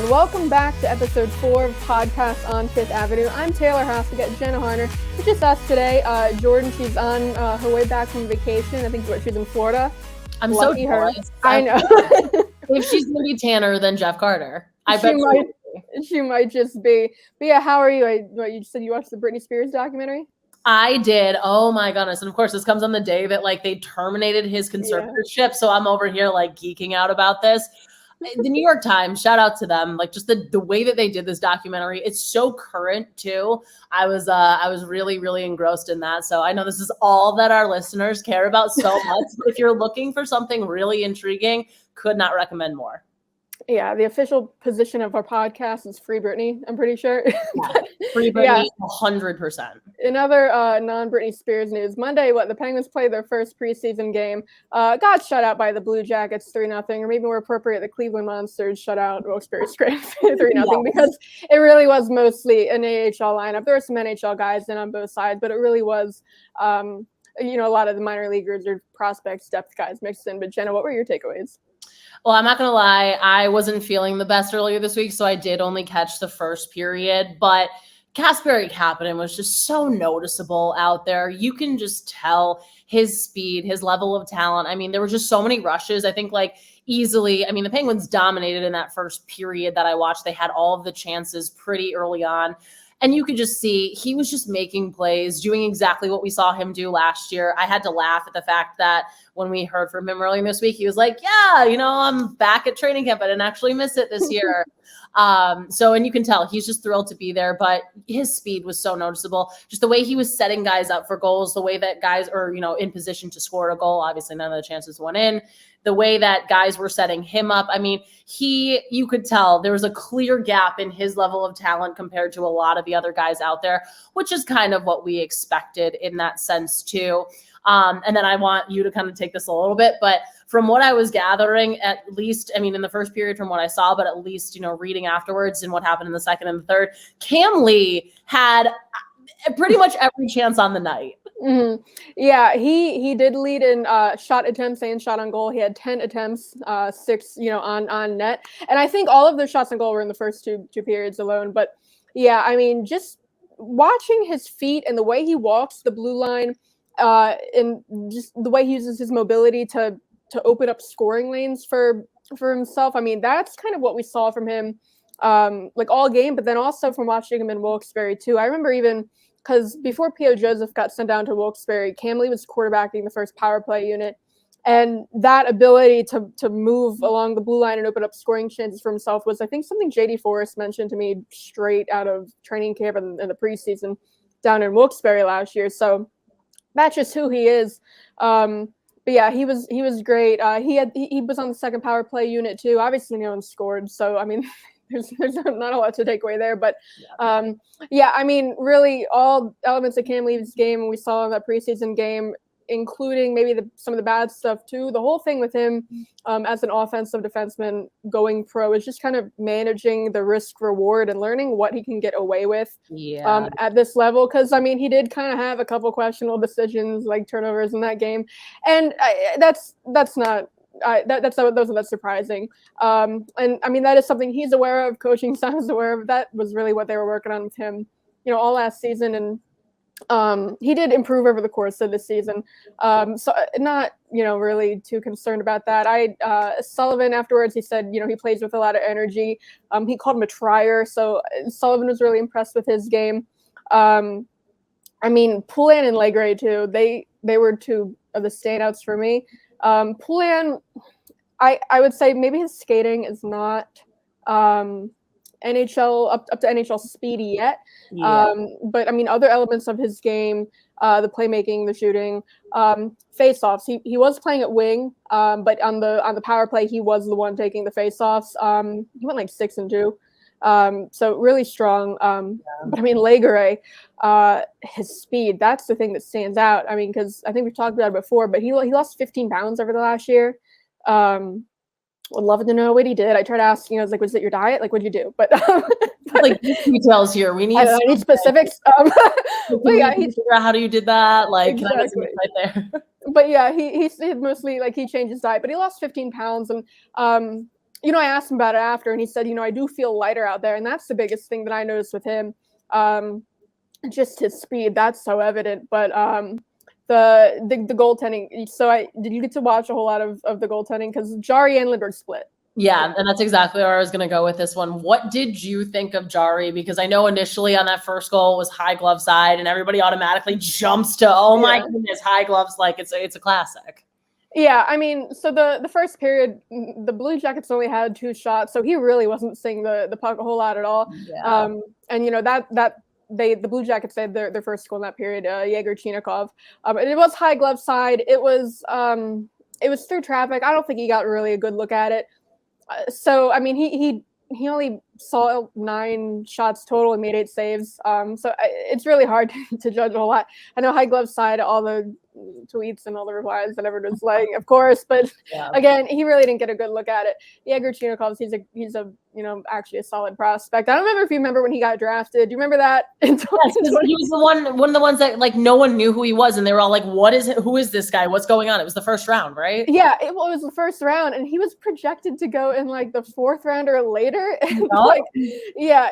everyone. Welcome back to episode 4 of Podcast on Fifth Avenue. I'm Taylor Haase. We got Jenna Harner. It's just us today. Jordan, she's on her way back from vacation. I think she's in Florida. I'm lucky so jealous. I know. If she's going to be tanner than Jeff Carter. She might just be. But yeah, how are you? You said you watched the Britney Spears documentary? I did. Oh my goodness. And of course, this comes on the day that they terminated his conservatorship. Yeah. So I'm over here geeking out about this. The New York Times, shout out to them. Just the way that they did this documentary, it's so current too. I was really, really engrossed in that. So I know this is all that our listeners care about so much. If you're looking for something really intriguing, could not recommend more. Yeah, the official position of our podcast is Free Britney, I'm pretty sure. Yeah, Free Britney, 100%. In other non-Britney Spears news, Monday, the Penguins played their first preseason game. Got shut out by the Blue Jackets 3-0, or maybe more appropriate, the Cleveland Monsters shut out Wilkes-Barre Scranton 3-0, yes. Because it really was mostly an AHL lineup. There were some NHL guys in on both sides, but it really was, a lot of the minor leaguers or prospects, depth guys mixed in. But Jenna, what were your takeaways? Well, I'm not going to lie. I wasn't feeling the best earlier this week, so I did only catch the first period. But Kasperi Kapanen was just so noticeable out there. You can just tell his speed, his level of talent. I mean, there were just so many rushes. I think easily, the Penguins dominated in that first period that I watched. They had all of the chances pretty early on. And you could just see he was just making plays, doing exactly what we saw him do last year. I had to laugh at the fact that when we heard from him earlier this week, he was like, yeah, I'm back at training camp. I didn't actually miss it this year. And you can tell he's just thrilled to be there, but his speed was so noticeable. Just the way he was setting guys up for goals, the way that guys are, in position to score a goal. Obviously, none of the chances went in. The way that guys were setting him up. You could tell there was a clear gap in his level of talent compared to a lot of the other guys out there, which is kind of what we expected in that sense too. And then I want you to kind of take this a little bit, but from what I was gathering, at least, in the first period from what I saw, but at least, reading afterwards and what happened in the second and the third, Cam Lee had pretty much every chance on the night. Mm-hmm. Yeah, he did lead in shot attempts and shot on goal. He had 10 attempts, 6, on net. And I think all of the shots on goal were in the first two periods alone. But yeah, just watching his feet and the way he walks the blue line, and just the way he uses his mobility to open up scoring lanes for himself. That's kind of what we saw from him all game, but then also from watching him in Wilkes-Barre too. I remember even because before P.O. Joseph got sent down to Wilkes-Barre, Cam Lee was quarterbacking the first power play unit. And that ability to move along the blue line and open up scoring chances for himself was, I think, something J.D. Forrest mentioned to me straight out of training camp in the preseason down in Wilkes-Barre last year. So that's just who he is. But yeah, he was great. He was on the second power play unit too. Obviously, no one scored. So, there's not a lot to take away there, but really all elements of Cam Lee's game we saw in that preseason game, including maybe some of the bad stuff too. The whole thing with him as an offensive defenseman going pro is just kind of managing the risk reward and learning what he can get away with at this level. Because he did kind of have a couple questionable decisions like turnovers in that game, and that's not. That's surprising. And that is something he's aware of. Coaching staff is aware of. That was really what they were working on with him, all last season. And he did improve over the course of the season. So not, really too concerned about that. Sullivan afterwards, he said, he plays with a lot of energy. He called him a trier. So Sullivan was really impressed with his game. Poulin and Legray too. They were two of the standouts for me. Poulin, I would say maybe his skating is not NHL up to NHL speed yet. Yeah. But other elements of his game, the playmaking, the shooting, face-offs. He was playing at wing, but on the power play, he was the one taking the face-offs. He went 6-2. So really strong. But Legray, his speed, that's the thing that stands out. Because I think we've talked about it before, but he lost 15 pounds over the last year. Would love to know what he did. I tried asking, I was like, was it your diet? What'd you do? But details here. We need I need specifics. But yeah, figure out how you did that. Exactly. Can I get some right there? But yeah, he mostly he changed his diet, but he lost 15 pounds and I asked him about it after, and he said, I do feel lighter out there, and that's the biggest thing that I noticed with him. Just his speed, that's so evident. But the goaltending. So did you get to watch a whole lot of the goaltending? Because Jari and Lindbergh split. Yeah, and that's exactly where I was going to go with this one. What did you think of Jari? Because I know initially on that first goal was high glove side, and everybody automatically jumps to, oh my goodness, high gloves, like it's a classic. Yeah, I mean, so the first period, the Blue Jackets only had 2 shots, so he really wasn't seeing the puck a whole lot at all. Yeah. And the Blue Jackets had their first goal in that period, Yegor Chinikov. And it was high glove side. It was through traffic. I don't think he got really a good look at it. So I mean, he only saw 9 shots total and made 8 saves. So it's really hard to judge a whole lot. I know high glove side, all the tweets and all the replies that everyone was like, of course, but again, he really didn't get a good look at it. Yegor Chinikov, he's a actually a solid prospect. I don't remember if you remember when he got drafted. Do you remember that? Yes, he was one of the ones that like no one knew who he was, and they were all like, who is this guy? What's going on? It was the first round, right? Yeah, it was the first round, and he was projected to go in like the 4th round or later. And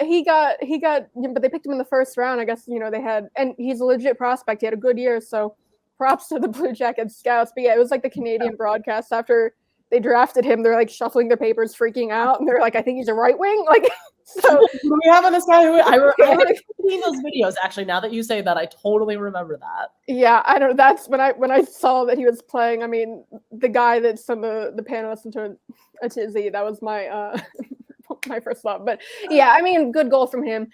he got but they picked him in the first round. I guess they had, and he's a legit prospect. He had a good year, so props to the Blue Jackets scouts. But yeah, it was like the Canadian broadcast after they drafted him. They're like shuffling their papers, freaking out, and they're like, I think he's a right wing. Like, so we have on this guy who I remember seeing those videos. Actually, now that you say that, I totally remember that. Yeah, I don't. That's when I saw that he was playing. I mean, the guy that some of the panelists into a tizzy. That was my my first thought. But yeah, I mean, good goal from him.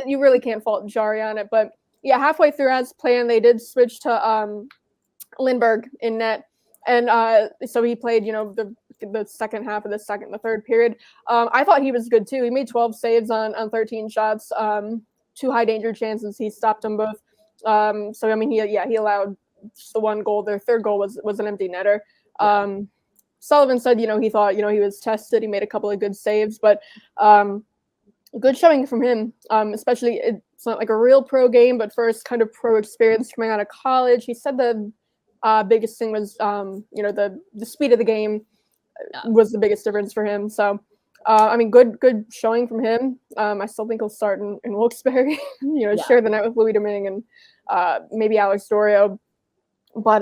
You really can't fault Jari on it. But yeah, halfway through as planned, they did switch to Lindbergh in net. And so he played, the second half of the third period. I thought he was good too. He made 12 saves on 13 shots, 2 high danger chances. He stopped them both. So I mean, he allowed just the 1 goal. Their third goal was an empty netter. Sullivan said, he thought, he was tested. He made a couple of good saves, but good showing from him. Especially, it's not like a real pro game, but first kind of pro experience coming out of college. He said the biggest thing was, the speed of the game was the biggest difference for him. So, I mean, good showing from him. I still think he'll start in Wilkes-Barre, share the net with Louis Domingue and maybe Alex Dorio. But,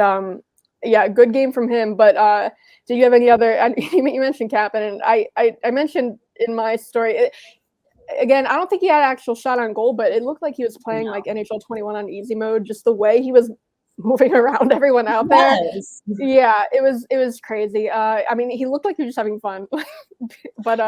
good game from him. But did you have any other, you mentioned Kapanen, and I mentioned in my story, again, I don't think he had an actual shot on goal, but it looked like he was playing like NHL 21 on easy mode, just the way he was moving around everyone out there. Yes. Yeah, it was crazy. I mean, he looked like he was just having fun. But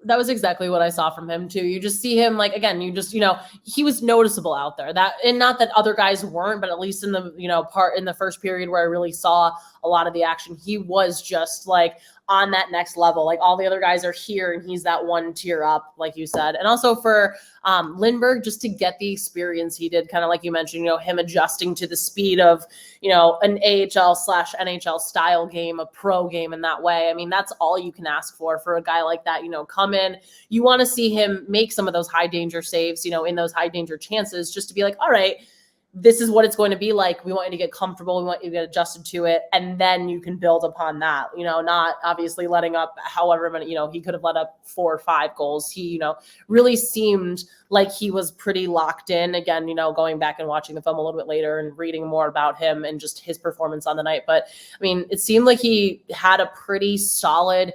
that was exactly what I saw from him too. You just see him, like, again, he was noticeable out there. That, and not that other guys weren't, but at least in the part in the first period where I really saw a lot of the action, he was just like on that next level. Like, all the other guys are here and he's that 1 tier up, like you said. And also for Lindbergh, just to get the experience he did, kind of like you mentioned, him adjusting to the speed of, an AHL/NHL style game, a pro game in that way. I mean, that's all you can ask for a guy like that. Come in, you want to see him make some of those high danger saves, in those high danger chances, just to be like, all right, this is what it's going to be like. We want you to get comfortable. We want you to get adjusted to it. And then you can build upon that, not obviously letting up however many, he could have let up 4 or 5 goals. He, really seemed like he was pretty locked in. Again, going back and watching the film a little bit later and reading more about him and just his performance on the night. But I mean, it seemed like he had a pretty solid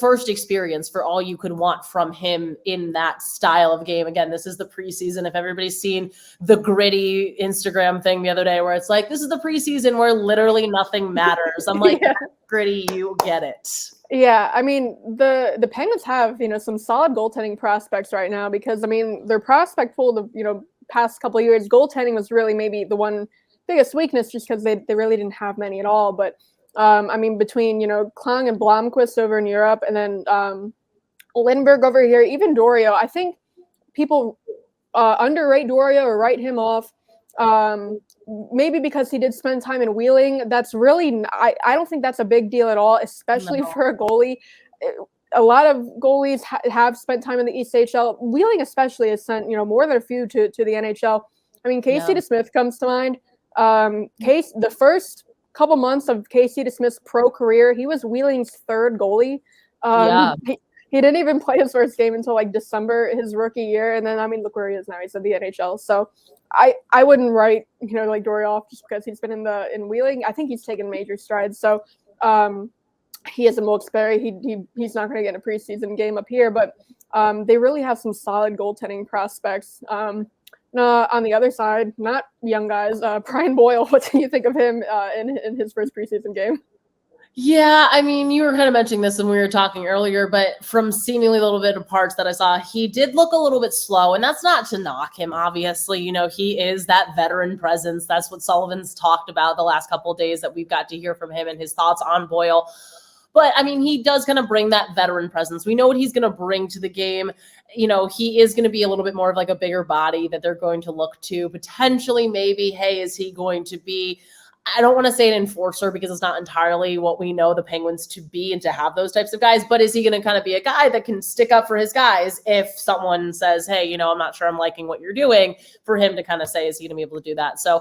first experience for all you could want from him in that style of game. Again, this is the preseason. If everybody's seen the gritty Instagram thing the other day where it's like, this is the preseason where literally nothing matters. I'm like, gritty, you get it. Yeah, I mean, the Penguins have, some solid goaltending prospects right now, because, I mean, their prospect pool, the past couple of years, goaltending was really maybe the one biggest weakness, just because they really didn't have many at all. But I mean, between, Klang and Blomqvist over in Europe, and then Lindbergh over here, even Dorio, I think people underrate Dorio or write him off. Maybe because he did spend time in Wheeling. That's really, I don't think that's a big deal at all, especially for a goalie. A lot of goalies have spent time in the ECHL. Wheeling especially has sent, more than a few to the NHL. I mean, Casey DeSmith comes to mind. The first couple months of Casey DeSmith's pro career, he was Wheeling's 3rd goalie. Yeah. He didn't even play his first game until like December his rookie year, and then I mean, look where he is now. He's in the NHL. So I wouldn't write like Dory off just because he's been in Wheeling. I think he's taken major strides. So he is in Wilkes-Barre. He's not going to get a preseason game up here, but they really have some solid goaltending prospects. On the other side, not young guys. Brian Boyle, what do you think of him in his first preseason game? Yeah, I mean, you were kind of mentioning this when we were talking earlier, but from seemingly a little bit of parts that I saw, he did look a little bit slow, and that's not to knock him, obviously. He is that veteran presence. That's what Sullivan's talked about the last couple of days that we've got to hear from him and his thoughts on Boyle. But, I mean, he does kind of bring that veteran presence. We know what he's going to bring to the game. He is going to be a little bit more of like a bigger body that they're going to look to. Potentially, maybe, hey, is he going to be – I don't want to say an enforcer because it's not entirely what we know the Penguins to be and to have those types of guys, but is he going to kind of be a guy that can stick up for his guys if someone says, hey, I'm not sure I'm liking what you're doing, for him to kind of say, is he going to be able to do that? So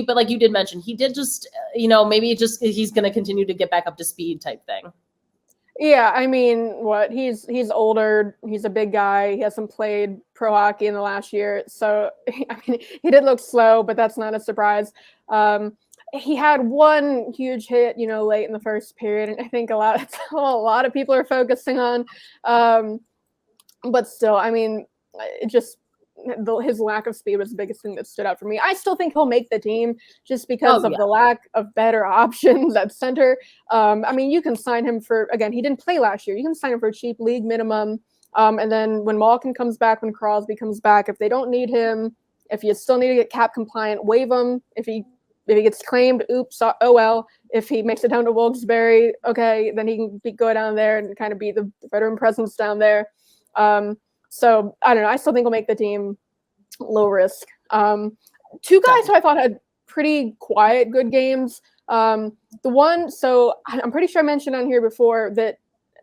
but like you did mention, he did just, maybe just he's going to continue to get back up to speed type thing. Yeah, I mean, he's older, he's a big guy, he hasn't played pro hockey in the last year, so I mean, he did look slow, but that's not a surprise. He had one huge hit, late in the first period, and I think a lot of people are focusing on. But still, I mean, his lack of speed was the biggest thing that stood out for me. I still think he'll make the team just because of the lack of better options at center. I mean, you can sign him again, he didn't play last year. You can sign him for a cheap league minimum. And then when Malkin comes back, when Crosby comes back, if they don't need him, if you still need to get cap compliant, waive him. If he gets claimed, oops, oh well. If he makes it down to Wilkes-Barre, okay, then he can go down there and kind of be the veteran presence down there. So I don't know. I still think he'll make the team, low risk. Two guys who I thought had pretty quiet, good games. I'm pretty sure I mentioned on here before that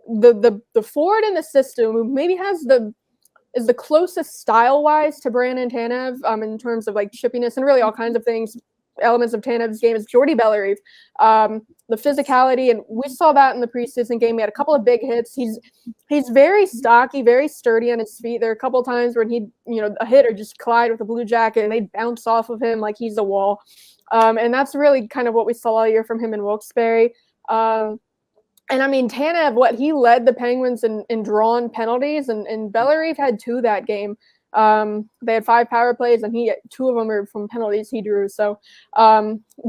the forward in the system who maybe is the closest style-wise to Brandon Tanev in terms of like chippiness and really all kinds of things. Elements of Tanev's game is Jordy Bellerive. The physicality, and we saw that in the preseason game. He had a couple of big hits. He's very stocky, very sturdy on his feet. There are a couple of times when a hitter just collide with a Blue Jacket and they bounce off of him like he's a wall. And that's really kind of what we saw all year from him in Wilkes-Barre. And I mean, Tanev, he led the Penguins in drawn penalties, and Bellerive had 2 that game. They had 5 power plays, and 2 of them are from penalties he drew. So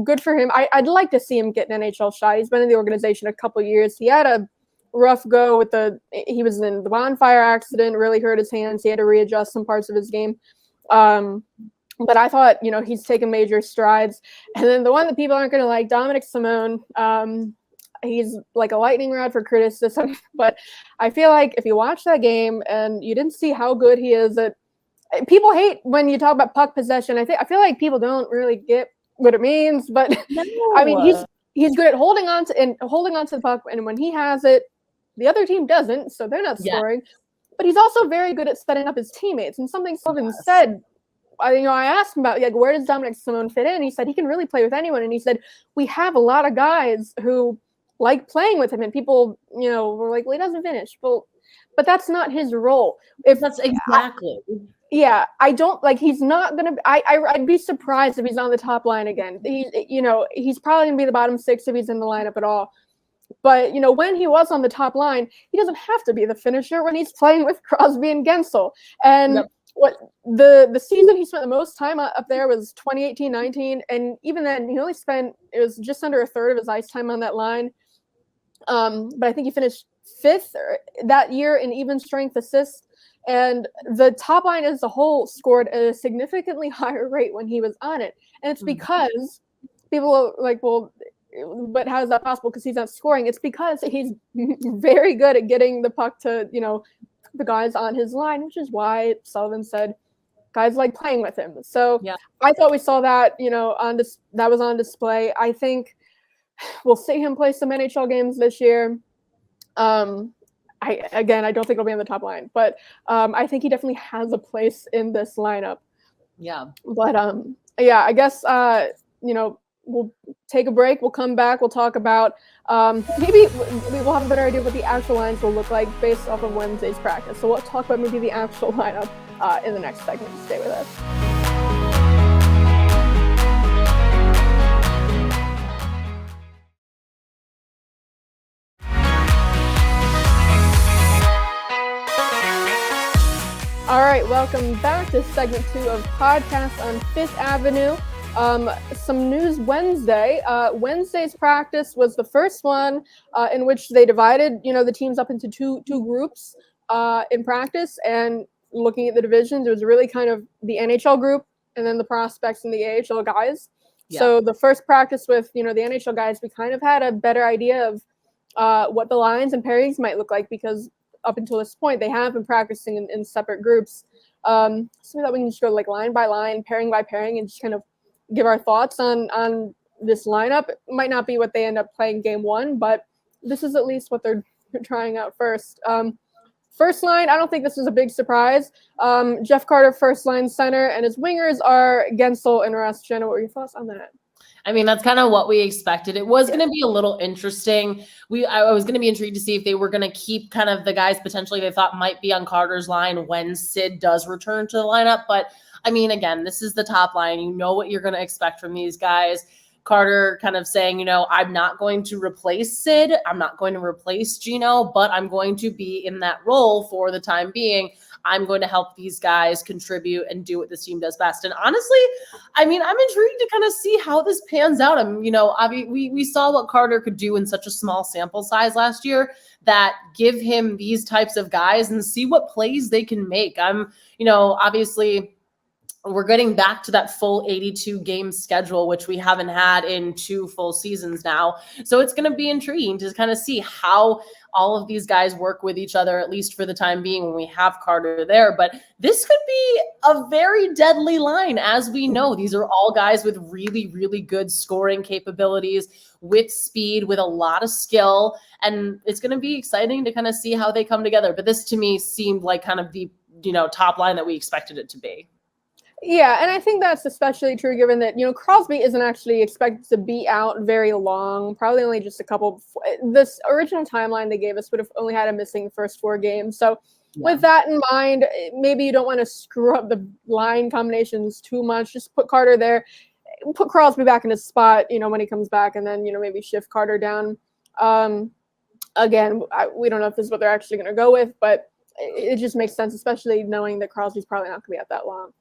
good for him. I'd like to see him get an NHL shot. He's been in the organization a couple years. He had a rough go he was in the bonfire accident, really hurt his hands. He had to readjust some parts of his game. But I thought, he's taken major strides. And then the one that people aren't going to like, Dominic Simone, he's like a lightning rod for criticism. But I feel like if you watch that game and you didn't see how good he is people hate when you talk about puck possession. I feel like people don't really get what it means, but no. I mean, he's good at holding on to the puck, and when he has it, the other team doesn't, so they're not scoring. But he's also very good at setting up his teammates. And something Sullivan said, I asked him about where does Dominic Simone fit in? He said he can really play with anyone, and he said we have a lot of guys who like playing with him, and people were like, well, he doesn't finish. Well, but that's not his role. That's exactly. I don't he's not going to I'd be surprised if he's on the top line again. He's probably going to be the bottom 6 if he's in the lineup at all. But, when he was on the top line, he doesn't have to be the finisher when he's playing with Crosby and Gensel. And what the season he spent the most time up there was 2018-19, and even then he only it was just under a third of his ice time on that line. But I think he finished 5th that year in even strength assists. And the top line as a whole scored at a significantly higher rate when he was on it. And it's because people are like, well, but how is that possible? Because he's not scoring. It's because he's very good at getting the puck to, the guys on his line, which is why Sullivan said guys like playing with him. So I thought we saw that, that was on display. I think we'll see him play some NHL games this year. I don't think he'll be on the top line, but I think he definitely has a place in this lineup. Yeah. But I guess we'll take a break. We'll come back. We'll talk about maybe we'll have a better idea of what the actual lines will look like based off of Wednesday's practice. So we'll talk about maybe the actual lineup in the next segment. Stay with us. All right, welcome back to segment 2 of Podcast on Fifth Avenue. Some news Wednesday. Wednesday's practice was the first one in which they divided, the teams up into two groups in practice. And looking at the divisions, it was really kind of the NHL group and then the prospects and the AHL guys. Yeah. So the first practice with, the NHL guys, we kind of had a better idea of what the lines and pairings might look like, because up until this point, they have been practicing in separate groups. So that we can just go like line by line, pairing by pairing, and just kind of give our thoughts on this lineup. It might not be what they end up playing game 1, but this is at least what they're trying out first. First line, I don't think this is a big surprise. Jeff Carter, first line center, and his wingers are Gensel and Russ. Jenna, what were your thoughts on that? I mean, that's kind of what we expected. It was going to be a little interesting. I was going to be intrigued to see if they were going to keep kind of the guys potentially they thought might be on Carter's line when Sid does return to the lineup. But I mean, again, this is the top line. You know what you're going to expect from these guys. Carter kind of saying, I'm not going to replace Sid. I'm not going to replace Gino, but I'm going to be in that role for the time being. I'm going to help these guys contribute and do what this team does best. And honestly, I mean, I'm intrigued to kind of see how this pans out. We saw what Carter could do in such a small sample size last year, that give him these types of guys and see what plays they can make. Obviously we're getting back to that full 82 game schedule, which we haven't had in 2 full seasons now. So it's going to be intriguing to kind of see how all of these guys work with each other, at least for the time being when we have Carter there. But this could be a very deadly line. As we know, these are all guys with really, really good scoring capabilities, with speed, with a lot of skill. And it's going to be exciting to kind of see how they come together. But this to me seemed like kind of the, top line that we expected it to be. Yeah, and I think that's especially true given that, Crosby isn't actually expected to be out very long, probably only just a couple. This original timeline they gave us would have only had him missing the first 4 games. So with that in mind, maybe you don't want to screw up the line combinations too much. Just put Carter there, put Crosby back in his spot, when he comes back, and then, maybe shift Carter down. Again, we don't know if this is what they're actually going to go with, but it just makes sense, especially knowing that Crosby's probably not going to be out that long.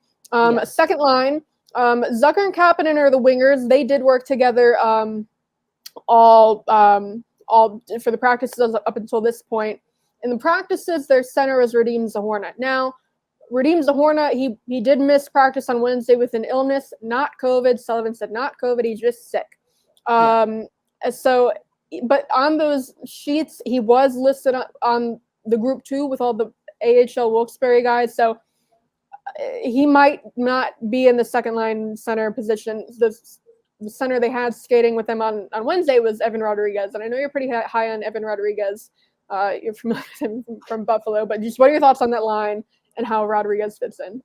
Second line, Zucker and Kapanen are the wingers. They did work together all for the practices up until this point. In the practices, their center is Radim Zohorna. Now, Radim Zohorna, he did miss practice on Wednesday with an illness, not COVID. Sullivan said not COVID, he's just sick. So, but on those sheets, he was listed on the group 2 with all the AHL Wilkes-Barre guys. So he might not be in the second line center position. The center they had skating with them on Wednesday was Evan Rodriguez. And I know you're pretty high on Evan Rodriguez. You're familiar with him from Buffalo. But just what are your thoughts on that line and how Rodriguez fits in?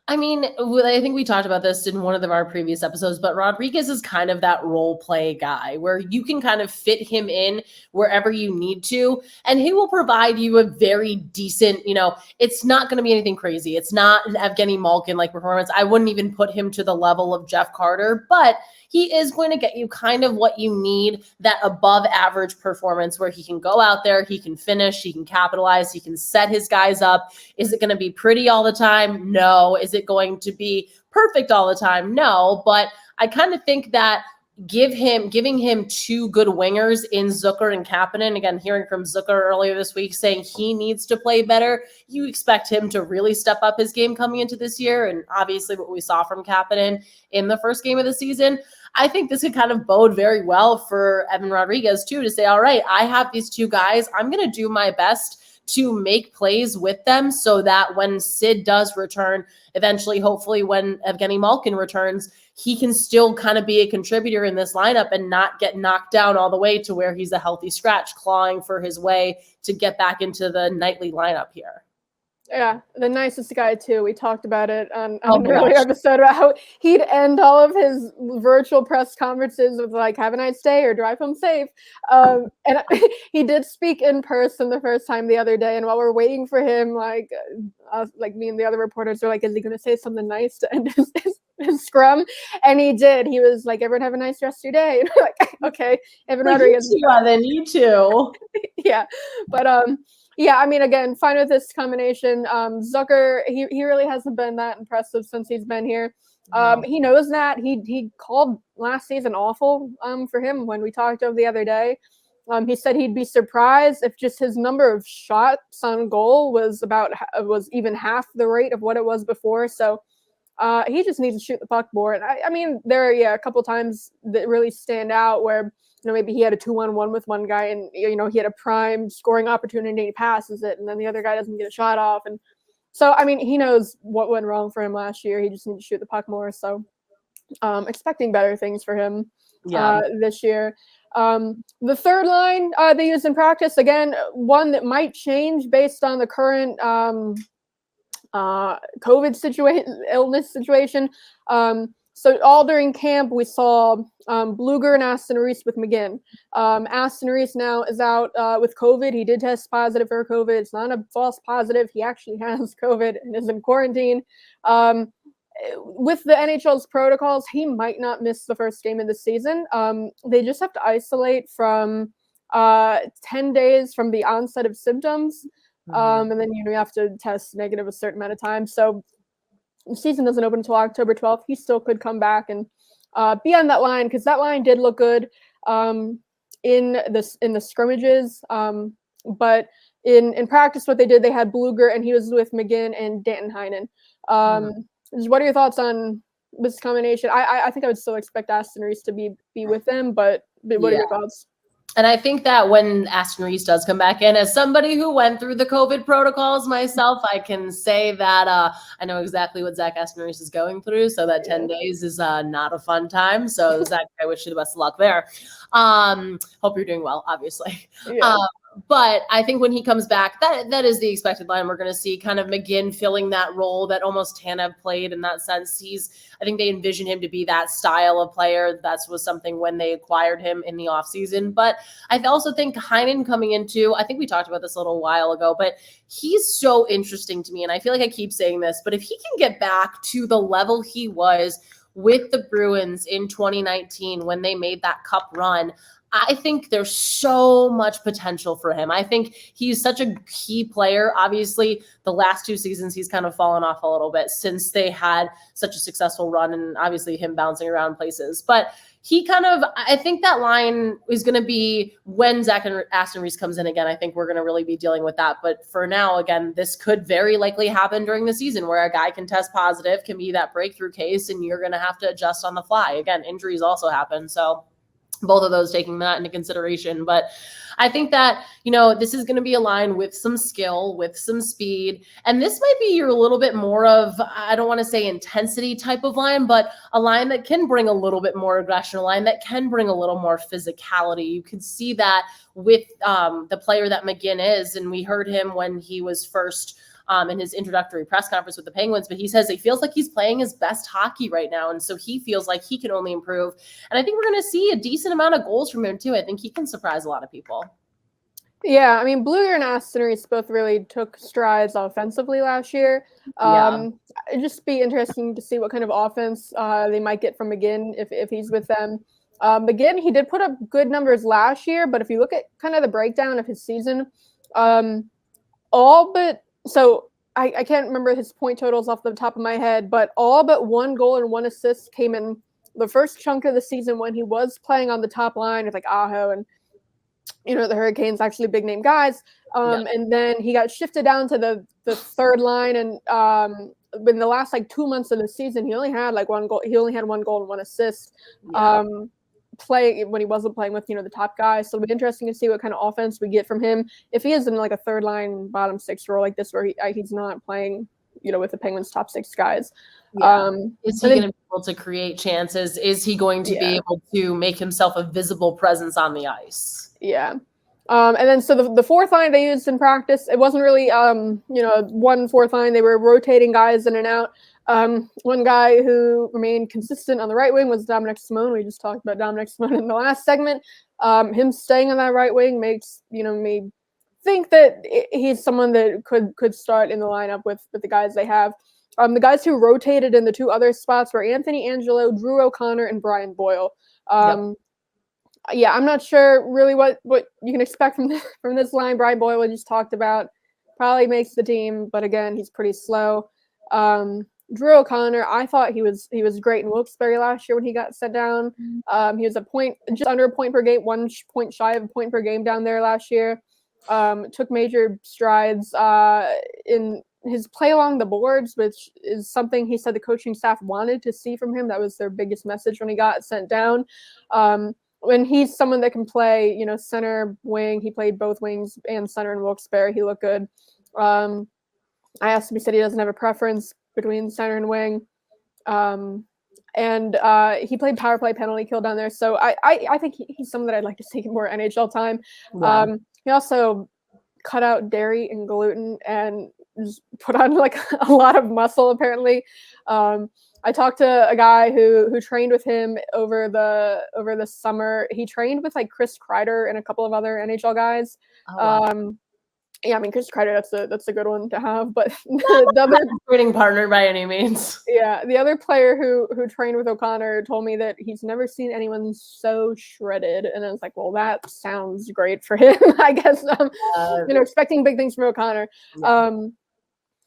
I mean, I think we talked about this in one of our previous episodes, but Rodriguez is kind of that role play guy where you can kind of fit him in wherever you need to, and he will provide you a very decent, it's not going to be anything crazy. It's not an Evgeny Malkin-like performance. I wouldn't even put him to the level of Jeff Carter, but he is going to get you kind of what you need, that above average performance where he can go out there, he can finish, he can capitalize, he can set his guys up. Is it going to be pretty all the time? No. Is it going to be perfect all the time? No. But I kind of think that giving him 2 good wingers in Zucker and Kapanen, again, hearing from Zucker earlier this week saying he needs to play better, you expect him to really step up his game coming into this year. And obviously what we saw from Kapanen in the first game of the season, I think this could kind of bode very well for Evan Rodriguez too, to say, all right, I have these 2 guys. I'm going to do my best to make plays with them so that when Sid does return, eventually, hopefully when Evgeny Malkin returns, he can still kind of be a contributor in this lineup and not get knocked down all the way to where he's a healthy scratch, clawing for his way to get back into the nightly lineup here. Yeah, the nicest guy too. We talked about it on Oh an my earlier gosh. episode about how he'd end all of his virtual press conferences with like "Have a nice day" or "Drive home safe." And he did speak in person the first time the other day. And while we're waiting for him, like me and the other reporters were like, "Is he going to say something nice to end his scrum?" And he did. He was like, "Everyone have a nice rest of your day." And we're like, okay, Evan Like, Rodriguez. you too, Evan, you too. Yeah, but yeah, I mean, again, fine with this combination. Zucker, he really hasn't been that impressive since he's been here. No. He knows that. He called last season awful for him when we talked to him the other day. He said he'd be surprised if just his number of shots on goal was even half the rate of what it was before. So he just needs to shoot the puck more. And I mean, there are a couple times that really stand out where maybe he had a 2-on-1 with one guy and, he had a prime scoring opportunity and he passes it and then the other guy doesn't get a shot off. And so, I mean, he knows what went wrong for him last year. He just needs to shoot the puck more. So expecting better things for him this year. The third line they use in practice, again, one that might change based on the current COVID illness situation. So all during camp, we saw Bluger and Aston Reese with McGinn. Aston Reese now is out with COVID. He did test positive for COVID. It's not a false positive. He actually has COVID and is in quarantine. With the NHL's protocols, he might not miss the first game of the season. They just have to isolate from 10 days from the onset of symptoms. And then you have to test negative a certain amount of time. So the season doesn't open until October 12th. He still could come back and be on that line because that line did look good in the scrimmages. But in practice, what they did, they had Bluger and he was with McGinn and Danton Heinen. What are your thoughts on this combination? I think I would still expect Aston Reese to be with them, but what are your thoughts? And I think that when Aston Reese does come back in, as somebody who went through the COVID protocols myself, I can say that I know exactly what Zach Aston Reese is going through. So that 10 days is not a fun time. So Zach, I wish you the best of luck there. Hope you're doing well, obviously. Yeah. But I think when he comes back, that is the expected line. We're going to see kind of McGinn filling that role that almost Tanev played in that sense. I think they envision him to be that style of player. That was something when they acquired him in the offseason. But I also think Heinen coming into, I think we talked about this a little while ago, but he's so interesting to me. And I feel like I keep saying this, but if he can get back to the level he was with the Bruins in 2019 when they made that cup run, I think there's so much potential for him. I think he's such a key player. Obviously, the last 2 seasons, he's kind of fallen off a little bit since they had such a successful run and obviously him bouncing around places. But I think that line is going to be when Zach and Aston Reese comes in again. I think we're going to really be dealing with that. But for now, again, this could very likely happen during the season where a guy can test positive, can be that breakthrough case, and you're going to have to adjust on the fly. Again, injuries also happen. So both of those taking that into consideration. But I think that, this is going to be a line with some skill, with some speed. And this might be your little bit more of, I don't want to say intensity type of line, but a line that can bring a little bit more aggression, a line that can bring a little more physicality. You can see that with the player that McGinn is. And we heard him when he was first in his introductory press conference with the Penguins, but he says he feels like he's playing his best hockey right now. And so he feels like he can only improve. And I think we're going to see a decent amount of goals from him too. I think he can surprise a lot of people. Yeah, I mean, Bluger and Aston Reese both really took strides offensively last year. It'd just be interesting to see what kind of offense they might get from McGinn if he's with them. McGinn, he did put up good numbers last year, but if you look at kind of the breakdown of his season, so I can't remember his point totals off the top of my head, but all but 1 goal and 1 assist came in the first chunk of the season when he was playing on the top line with like Aho and the Hurricanes, actually big name guys. And then he got shifted down to the third line, and in the last 2 months of the season, he only had 1 goal. He only had 1 goal and 1 assist. Playing when he wasn't playing with the top guys. So it'll be interesting to see what kind of offense we get from him if he is in a third line bottom 6 role like this where he's not playing with the Penguins top 6 guys. Is he going to be able to create chances? Is he going to be able to make himself a visible presence on the ice? And then so the fourth line they used in practice, it wasn't really one fourth line. They were rotating guys in and out. One guy who remained consistent on the right wing was Dominic Simone. We just talked about Dominic Simone in the last segment. Him staying on that right wing makes me think that he's someone that could start in the lineup with the guys they have. The guys who rotated in the two other spots were Anthony Angelo, Drew O'Connor, and Brian Boyle. Yeah, I'm not sure really what you can expect from this line. Brian Boyle, we just talked about, probably makes the team, but again, he's pretty slow. Drew O'Connor, I thought he was great in Wilkes-Barre last year when he got set down. He was just under a point per game, 1 point shy of a point per game down there last year. Took major strides in his play along the boards, which is something he said the coaching staff wanted to see from him. That was their biggest message when he got sent down. When he's someone that can play, center, wing, he played both wings and center in Wilkes-Barre. He looked good. I asked him, he said he doesn't have a preference between center and wing. And he played power play, penalty kill down there. So I think he's someone that I'd like to see more NHL time. Wow. He also cut out dairy and gluten and just put on like a lot of muscle, apparently. I talked to a guy who trained with him over the summer. He trained with like Chris Kreider and a couple of other NHL guys. Oh, wow. Yeah, I mean, Chris Kreider, that's a good one to have, but the other training partner by any means. Yeah, the other player who trained with O'Connor told me that he's never seen anyone so shredded, and I was like, well, that sounds great for him. I guess expecting big things from O'Connor. Yeah.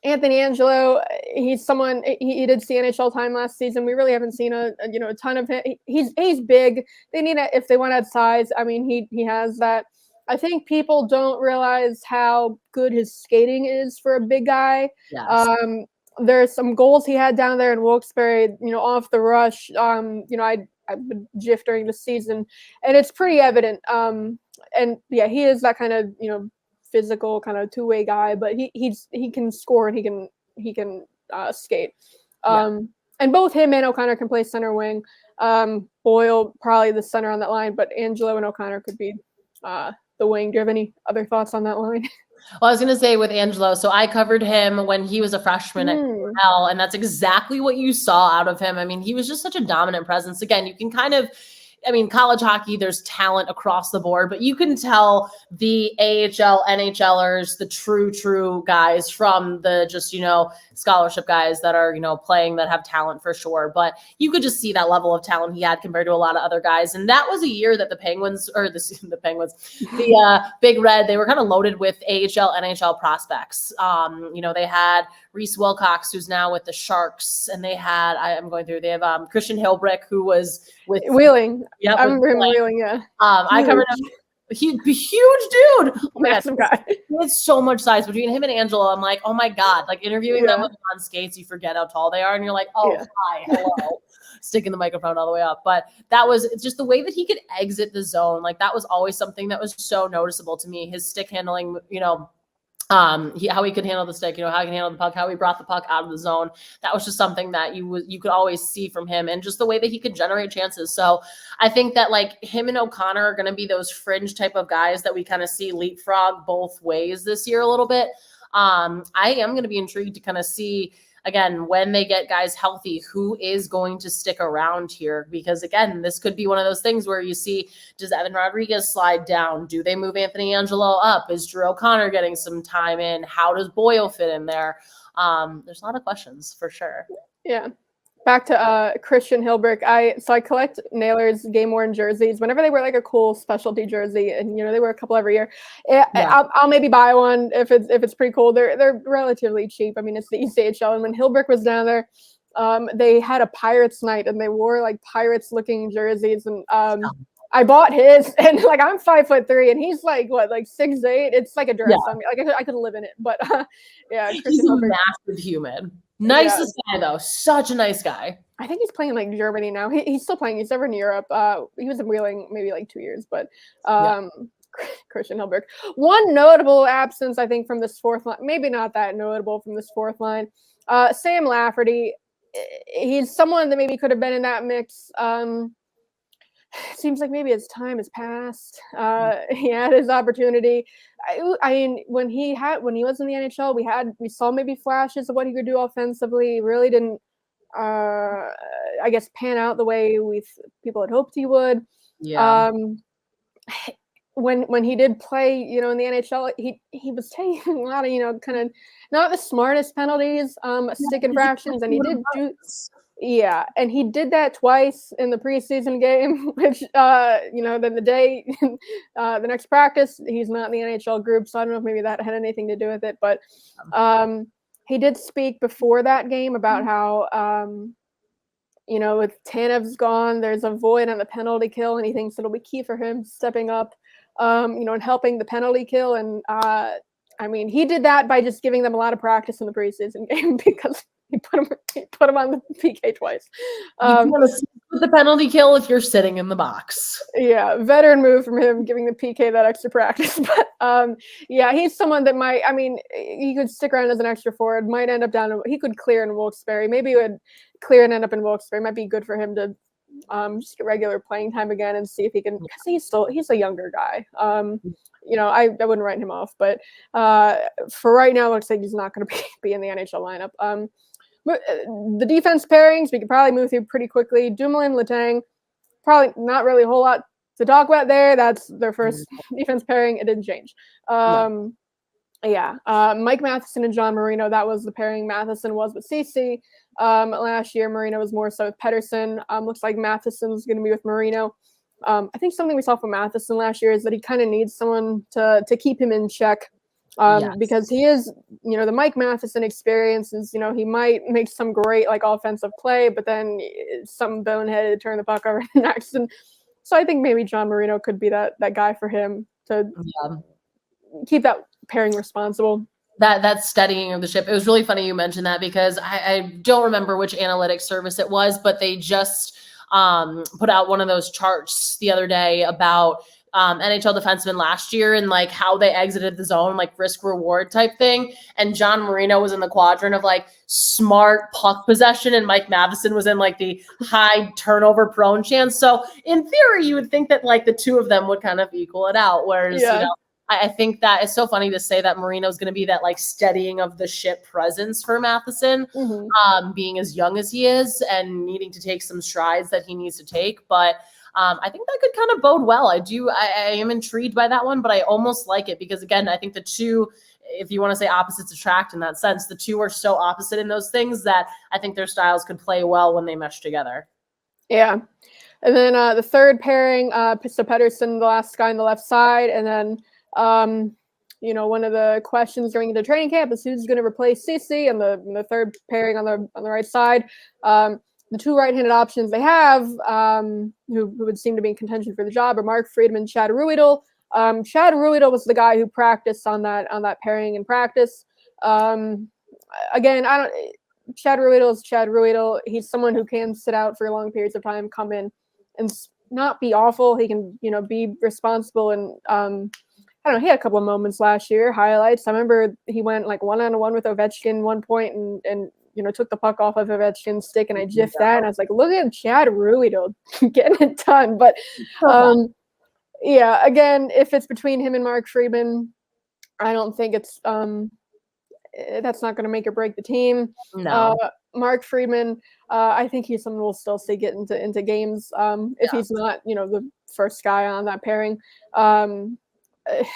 Anthony Angelo, he's someone, he did see NHL time last season. We really haven't seen a ton of him. He's big. They need if they want to add size. I mean, he has that. I think people don't realize how good his skating is for a big guy. Yes. There's some goals he had down there in Wilkes-Barre, off the rush. I would GIF during the season, and it's pretty evident. And yeah, he is that kind of, physical kind of two-way guy, but he can score and he can skate. And both him and O'Connor can play center wing. Boyle probably the center on that line, but Angelo and O'Connor could be the wing. Do you have any other thoughts on that line? Well, I was going to say with Angelo, so I covered him when he was a freshman at Cornell, and that's exactly what you saw out of him. I mean, he was just such a dominant presence. Again, you can college hockey, there's talent across the board, but you can tell the AHL, NHLers, the true guys from the just, scholarship guys that are, playing that have talent for sure. But you could just see that level of talent he had compared to a lot of other guys. And that was a year that the Penguins, the Big Red, they were kind of loaded with AHL, NHL prospects. They had Reese Wilcox, who's now with the Sharks, and they have Christian Hilbrick, who was with Wheeling. Yep, I remember him Wheeling, yeah. I covered him. He's a huge dude. Massive guy. He has so much size between him and Angelo. I'm like, oh my God, like interviewing them on skates, you forget how tall they are. And you're like, hi, hello. Sticking the microphone all the way up. But it's just the way that he could exit the zone. Like that was always something that was so noticeable to me. His stick handling, how he could handle the stick, how he can handle the puck, how he brought the puck out of the zone. That was just something that you could always see from him, and just the way that he could generate chances. So I think that like him and O'Connor are going to be those fringe type of guys that we kind of see leapfrog both ways this year a little bit. I am going to be intrigued to kind of see, again, when they get guys healthy, who is going to stick around here? Because again, this could be one of those things where you see, does Evan Rodriguez slide down? Do they move Anthony Angelo up? Is Drew O'Connor getting some time in? How does Boyle fit in there? There's a lot of questions for sure. Yeah. Back to Christian Hilbrick. I collect Nailers game-worn jerseys. Whenever they wear like a cool specialty jersey, and they wear a couple every year, I'll maybe buy one if it's pretty cool. They're relatively cheap. I mean, it's the ECHL, and when Hilbrick was down there, they had a Pirates night, and they wore like Pirates-looking jerseys, and I bought his, and like I'm 5'3", and he's like 6'8". It's like a dress on me. Like I could live in it, but he's a massive human. Nicest guy though, such a nice guy. I think he's playing like Germany now. He's still playing. He's over in Europe. He was in Wheeling maybe like 2 years, but Christian Hilbrick. One notable absence, I think, from this fourth line. Maybe not that notable from this fourth line. Sam Lafferty. He's someone that maybe could have been in that mix. it seems like maybe his time has passed. He had his opportunity. I mean, when he was in the NHL, we saw maybe flashes of what he could do offensively. He really didn't, I guess, pan out the way people had hoped he would. Yeah. When he did play, in the NHL, he was taking a lot of, kind of not the smartest penalties, stick infractions, and he did do. Yeah, and he did that twice in the preseason game, which, then the day, the next practice, he's not in the NHL group, so I don't know if maybe that had anything to do with it, but he did speak before that game about how, with Tanev's gone, there's a void on the penalty kill, and he thinks it'll be key for him stepping up, and helping the penalty kill, and I mean, he did that by just giving them a lot of practice in the preseason game because he put him on the PK twice. You want to see the penalty kill if you're sitting in the box. Yeah, veteran move from him, giving the PK that extra practice. But yeah, he's someone that he could stick around as an extra forward, might end up he could clear in Wilkes-Barre. Maybe he would clear and end up in Wilkes-Barre. Might be good for him to just get regular playing time again and see if he can, because he's a younger guy. I wouldn't write him off, but for right now, it looks like he's not going to be in the NHL lineup. The defense pairings, we could probably move through pretty quickly. Dumoulin, Letang, probably not really a whole lot to talk about there. That's their first defense pairing. It didn't change. Mike Matheson and John Marino, that was the pairing Matheson was with Cece. Last year, Marino was more so with Pettersson. Looks like Matheson's going to be with Marino. I think something we saw from Matheson last year is that he kind of needs someone to keep him in check. Because he is, the Mike Matheson experience is, he might make some great offensive play, but then some boneheaded turn the puck over next. And so I think maybe John Marino could be that guy for him to keep that pairing responsible. That steadying of the ship. It was really funny you mentioned that because I don't remember which analytics service it was, but they just put out one of those charts the other day about NHL defensemen last year and how they exited the zone, risk reward type thing. And John Marino was in the quadrant of smart puck possession, and Mike Matheson was in the high turnover prone chance. So in theory, you would think that the two of them would kind of equal it out. Whereas, I think that it's so funny to say that Marino's going to be that steadying of the ship presence for Matheson, being as young as he is and needing to take some strides that he needs to take. But I think that could kind of bode well. I am intrigued by that one, but I almost like it because, again, I think the two, if you want to say opposites attract in that sense, the two are so opposite in those things that I think their styles could play well when they mesh together. Yeah. And then the third pairing, so Pettersson, the last guy on the left side. And then, one of the questions during the training camp is who's going to replace Cece, and the third pairing on the right side. The two right-handed options they have, who would seem to be in contention for the job, are Mark Friedman, Chad Ruhwedel. Chad Ruhwedel was the guy who practiced on that pairing in practice. Again, Chad Ruhwedel is Chad Ruhwedel. He's someone who can sit out for long periods of time, come in, and not be awful. He can, be responsible. And I don't know, he had a couple of moments last year, highlights. I remember he went one-on-one with Ovechkin one point and took the puck off of Ovechkin's stick, and I jiffed that, and I was like, look at Chad Ruhwedel getting it done. But again, if it's between him and Mark Friedman, I don't think it's that's not going to make or break the team. No. Mark Friedman, I think he's someone we'll still see get into games if he's not, the first guy on that pairing.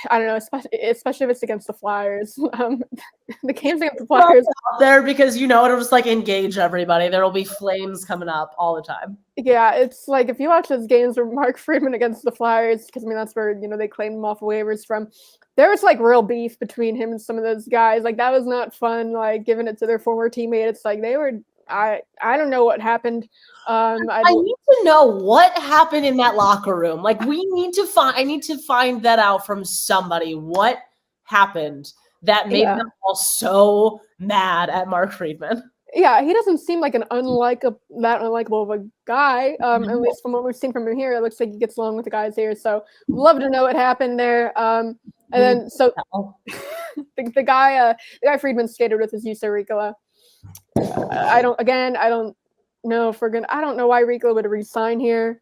I don't know, especially if it's against the Flyers. The games against the Flyers out there because it'll just engage everybody. There will be flames coming up all the time. Yeah, it's if you watch those games where Mark Friedman against the Flyers, because that's where they claimed him off of waivers from. There was real beef between him and some of those guys. That was not fun. Giving it to their former teammate. It's they were. I don't know what happened. I need to know what happened in that locker room. I need to find that out from somebody. What happened that made them all so mad at Mark Friedman? Yeah, he doesn't seem like that unlikable of a guy. At least from what we've seen from him here, it looks like he gets along with the guys here. So love to know what happened there. And then so the guy Friedman skated with is Juuse Riikola. I don't know if we're gonna. I don't know why Riikola would resign here.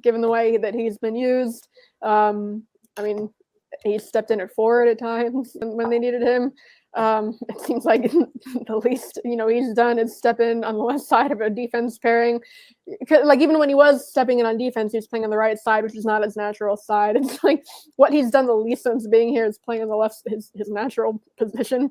given the way that he's been used. I mean, he stepped in at forward at times when they needed him. It seems like the least, he's done is step in on the left side of a defense pairing. Like, even when he was stepping in on defense, he was playing on the right side, which is not his natural side. It's like what he's done the least since being here is playing on the left, his natural position.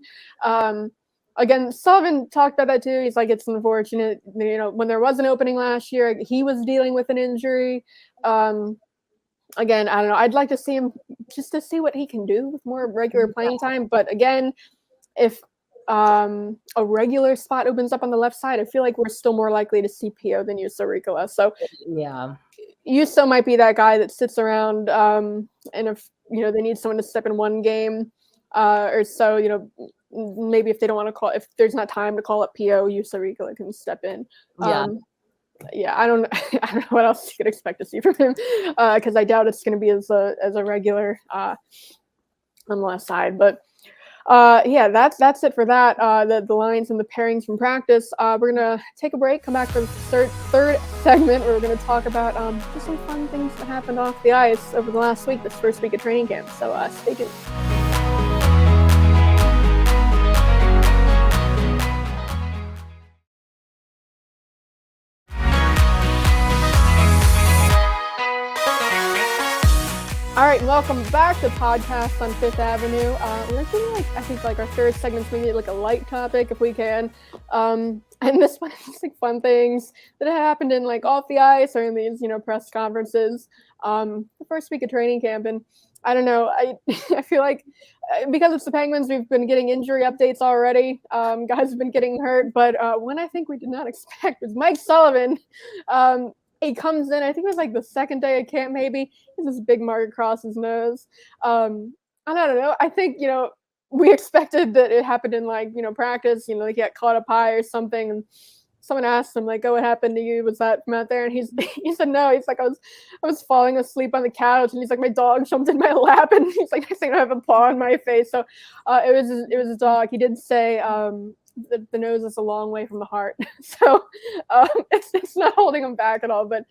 Again, Sullivan talked about that too. He's like, it's unfortunate, when there was an opening last year, he was dealing with an injury. Again, I don't know. I'd like to see him just to see what he can do with more regular playing time. But again, if a regular spot opens up on the left side, I feel like we're still more likely to see P.O. than Juuso Riikola. So yeah, Juuso might be that guy that sits around, and if they need someone to step in one game or so, maybe if they don't want to if there's not time to call up P.O., Juuso Riikola can step in. Yeah, I don't know what else you could expect to see from him, because I doubt it's going to be as a regular on the left side. But yeah, that's it for that. The lines and the pairings from practice. We're gonna take a break, come back for the third segment where we're gonna talk about just some fun things that happened off the ice over the last week, this first week of training camp. So stay tuned. All right, welcome back to podcast on Fifth Avenue. We're doing I think our third segment's maybe a light topic if we can. And this one is fun things that happened in off the ice or in these press conferences. The first week of training camp, and I don't know. I feel like because it's the Penguins, we've been getting injury updates already. Guys have been getting hurt, but one I think we did not expect was Mike Sullivan. He comes in, I think it was the second day of camp, maybe. He has this big mark across his nose. And I don't know. I think, we expected that it happened in practice, he got caught up high or something. And someone asked him, oh, what happened to you? Was that from out there? And he said, no. He's I was falling asleep on the couch, and he's my dog jumped in my lap, and he's next thing I have a paw on my face. So it was his dog. He did say, the nose is a long way from the heart, so it's not holding him back at all. But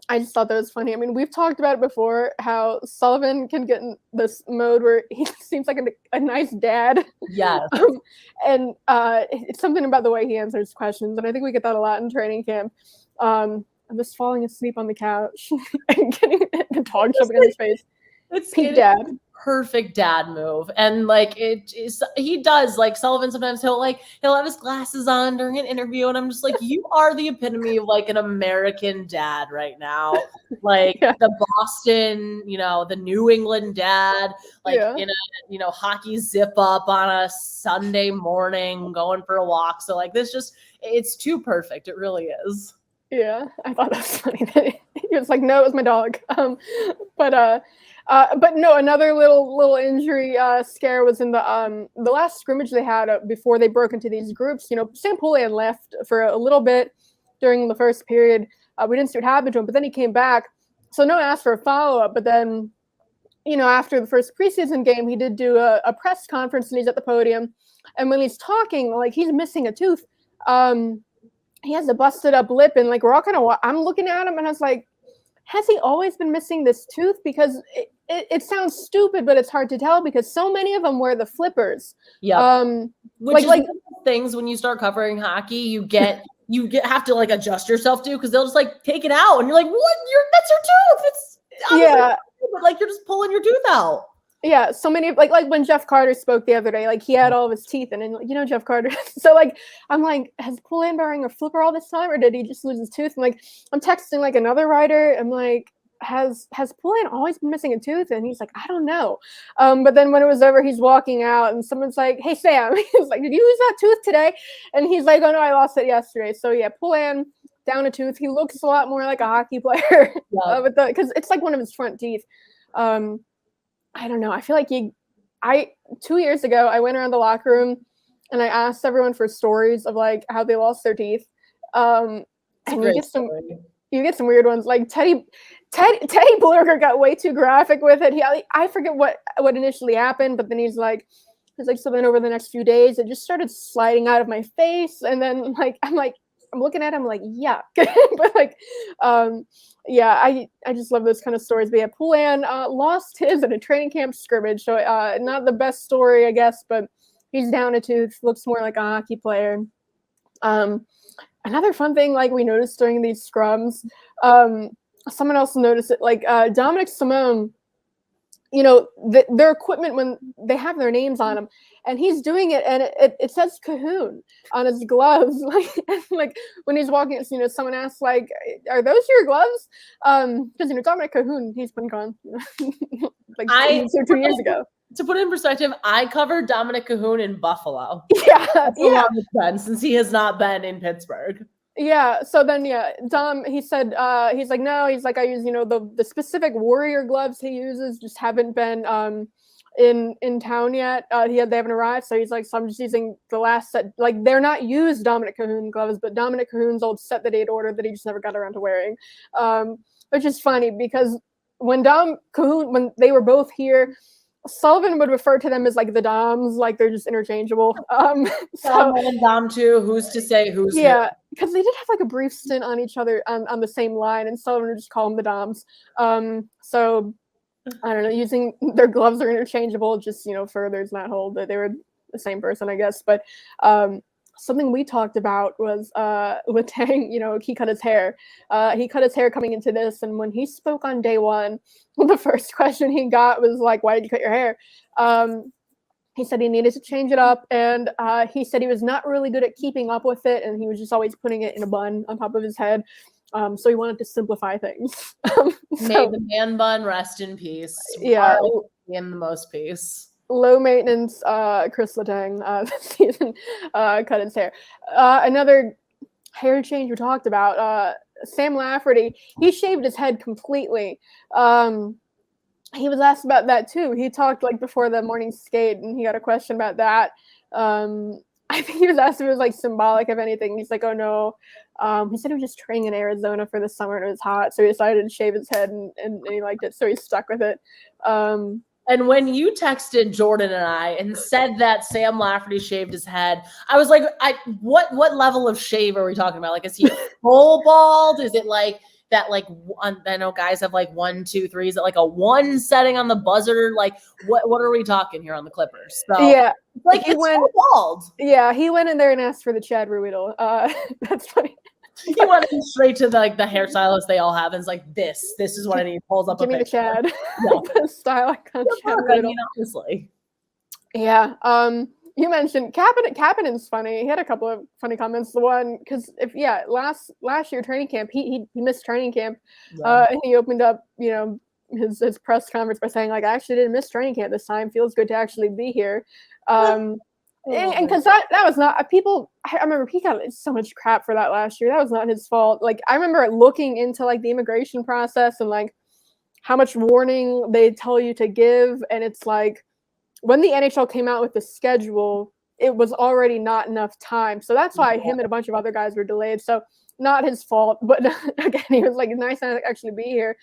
I just thought that was funny. I mean, we've talked about it before, how Sullivan can get in this mode where he seems like a nice dad. Yes. And it's something about the way he answers questions, and I think we get that a lot in training camp. I'm just falling asleep on the couch and getting the dog jumping in his face. It's peak dad. Perfect dad move. And he does, Sullivan sometimes he'll have his glasses on during an interview, and I'm just you are the epitome of an American dad right now. Yeah. The Boston, the New England dad, in a hockey zip up on a Sunday morning going for a walk. So this it's too perfect. It really is. Yeah, I thought that was funny that he was no, it was my dog. But no, another little injury scare was in the last scrimmage they had before they broke into these groups. Sam Poulin left for a little bit during the first period. We didn't see what happened to him, but then he came back. So no one asked for a follow-up. But then, after the first preseason game, he did do a press conference, and he's at the podium. And when he's talking, he's missing a tooth. He has a busted up lip, and we're all kind of. I'm looking at him, and I was like, has he always been missing this tooth? Because it sounds stupid, but it's hard to tell because so many of them wear the flippers. Yeah. Which is things when you start covering hockey, you have to adjust yourself to, because they'll just take it out, and you're what? That's your tooth. It's but you're just pulling your tooth out. Yeah, so many when Jeff Carter spoke the other day, he had all of his teeth, and then Jeff Carter. So I'm has Poulin been wearing a flipper all this time, or did he just lose his tooth? And I'm texting another writer. I'm has Poulin always been missing a tooth? And he's I don't know. But then when it was over, he's walking out, and someone's hey Sam, he's did you lose that tooth today? And he's oh no, I lost it yesterday. So yeah, Poulin down a tooth. He looks a lot more like a hockey player, because it's one of his front teeth. I don't know. I feel 2 years ago, I went around the locker room and I asked everyone for stories of how they lost their teeth. And you get some weird ones. Teddy Bluger got way too graphic with it. I forget what initially happened, but then he's so then over the next few days, it just started sliding out of my face. And then I'm I'm looking at him like, yuck. But like, yeah, I just love those kind of stories. But yeah, Poulan lost his in a training camp scrimmage, so not the best story, I guess, but he's down a tooth, looks more like a hockey player. Another fun thing, like we noticed during these scrums, someone else noticed it, like Dominic Simone, you know, their equipment, when they have their names on them, and he's doing it, and it says Cahoon on his gloves. Like when he's walking, you know, someone asks, like, are those your gloves? Because, you know, Dominic Cahoon, he's been gone, like 2 years ago. To put it in perspective, I covered Dominic Cahoon in Buffalo. Yeah, That's a long time since he has not been in Pittsburgh. Yeah. So then, Dom, he said, he's like, no, he's like, I use, you know, the specific Warrior gloves he uses just haven't been in town yet. They haven't arrived. So he's like, so I'm just using the last set. Like, they're not used Dominic Cahoon gloves, but Dominic Cahoon's old set that he had ordered that he just never got around to wearing. Which is funny because when Dom Cahoon, when they were both here, Sullivan would refer to them as like the Doms, like they're just interchangeable. Dom and Dom too. Who's to say who's because they did have like a brief stint on each other on the same line, and Sullivan would just call them the Doms. So I don't know, using their gloves are interchangeable, just, you know, furthers that whole that they were the same person, I guess. But something we talked about was with Tang, you know, he cut his hair. He cut his hair coming into this, and when he spoke on day one, the first question he got was like, why did you cut your hair? He said he needed to change it up, and he said he was not really good at keeping up with it, and he was just always putting it in a bun on top of his head. So he wanted to simplify things. May the man bun rest in peace. Yeah. In the most peace. Low maintenance Chris Letang this season cut his hair. Another hair change we talked about, Sam Lafferty, he shaved his head completely. He was asked about that too. He talked like before the morning skate, and he got a question about that. I think he was asked if it was like symbolic of anything. He's like, oh no. He said he was just training in Arizona for the summer and it was hot, so he decided to shave his head, and he liked it, so he stuck with it. And when you texted Jordan and I and said that Sam Lafferty shaved his head, I was like, what level of shave are we talking about? Like, is he full bald? Is it like that? Like, I know guys have like 1, 2, 3. Is it like a 1 setting on the buzzer? Like, what are we talking here on the Clippers? So, yeah, like it's full bald. Yeah, he went in there and asked for the Chad Ruedel. That's funny. He went straight to the hairstylist they all have, and it's like, this is what I need. Pulls up Give a me the Chad. Yeah. The style icon Chad Ruedel. Honestly. Yeah. You mentioned Kapanen's funny. He had a couple of funny comments. The one, because last year training camp, he missed training camp, and he opened up, you know, his press conference by saying, like, I actually didn't miss training camp this time. Feels good to actually be here. And because that was not people. I remember he got so much crap for that last year. That was not his fault. Like, I remember looking into like the immigration process and like how much warning they tell you to give, and it's like when the NHL came out with the schedule, it was already not enough time. So that's why him and a bunch of other guys were delayed. So not his fault, but again, he was like, nice to actually be here.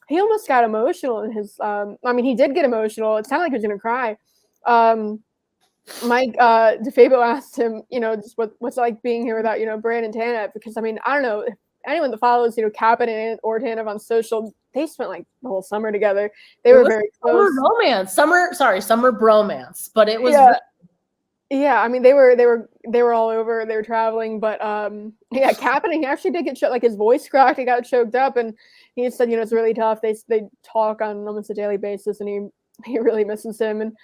He almost got emotional in his. I mean, he did get emotional. It sounded like he was gonna cry. Mike DeFabo asked him, you know, just what's it like being here without, you know, Brandon Tanev, because I mean, I don't know if anyone that follows, you know, Kapanen or Tanev on social, they spent like the whole summer together. They were very close. Summer bromance, but it was yeah, I mean, they were all over. They were traveling, but Kapanen, he actually did get choked, like his voice cracked. He got choked up, and he said, you know, it's really tough. They talk on almost a daily basis, and he really misses him. And